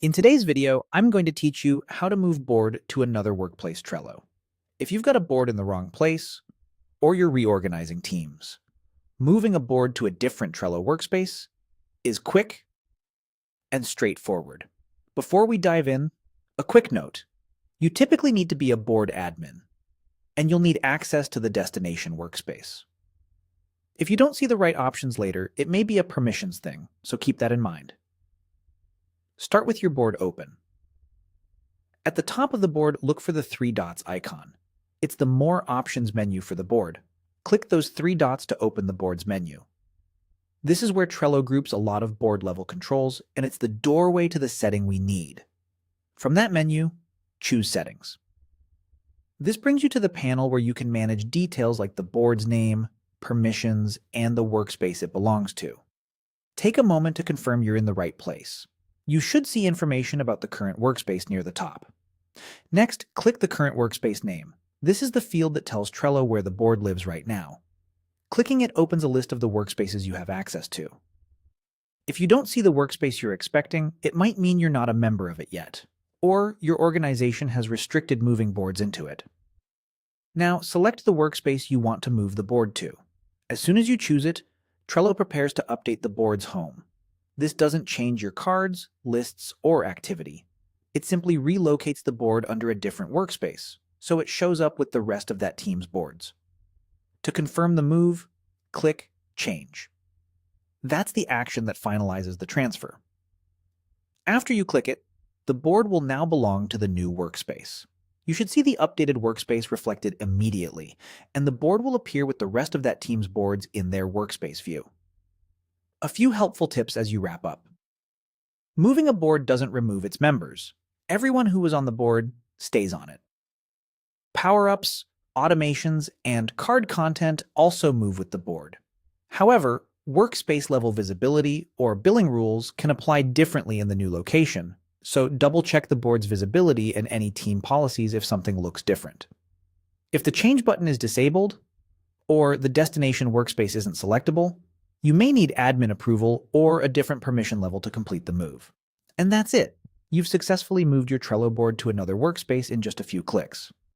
In today's video, I'm going to teach you how to move board to another workplace Trello. If you've got a board in the wrong place, or you're reorganizing teams, moving a board to a different Trello workspace is quick and straightforward. Before we dive in, a quick note. You typically need to be a board admin, and you'll need access to the destination workspace. If you don't see the right options later, it may be a permissions thing, so keep that in mind. Start with your board open. At the top of the board, look for the three dots icon. It's the More Options menu for the board. Click those three dots to open the board's menu. This is where Trello groups a lot of board-level controls, and it's the doorway to the setting we need. From that menu, choose Settings. This brings you to the panel where you can manage details like the board's name, permissions, and the workspace it belongs to. Take a moment to confirm you're in the right place. You should see information about the current workspace near the top. Next, click the current workspace name. This is the field that tells Trello where the board lives right now. Clicking it opens a list of the workspaces you have access to. If you don't see the workspace you're expecting, it might mean you're not a member of it yet, or your organization has restricted moving boards into it. Now, select the workspace you want to move the board to. As soon as you choose it, Trello prepares to update the board's home. This doesn't change your cards, lists, or activity. It simply relocates the board under a different workspace, so it shows up with the rest of that team's boards. To confirm the move, click Change. That's the action that finalizes the transfer. After you click it, the board will now belong to the new workspace. You should see the updated workspace reflected immediately, and the board will appear with the rest of that team's boards in their workspace view. A few helpful tips as you wrap up. Moving a board doesn't remove its members. Everyone who was on the board stays on it. Power-ups, automations, and card content also move with the board. However, workspace-level visibility or billing rules can apply differently in the new location, so double-check the board's visibility and any team policies if something looks different. If the Change button is disabled, or the destination workspace isn't selectable, you may need admin approval or a different permission level to complete the move. And that's it. You've successfully moved your Trello board to another workspace in just a few clicks.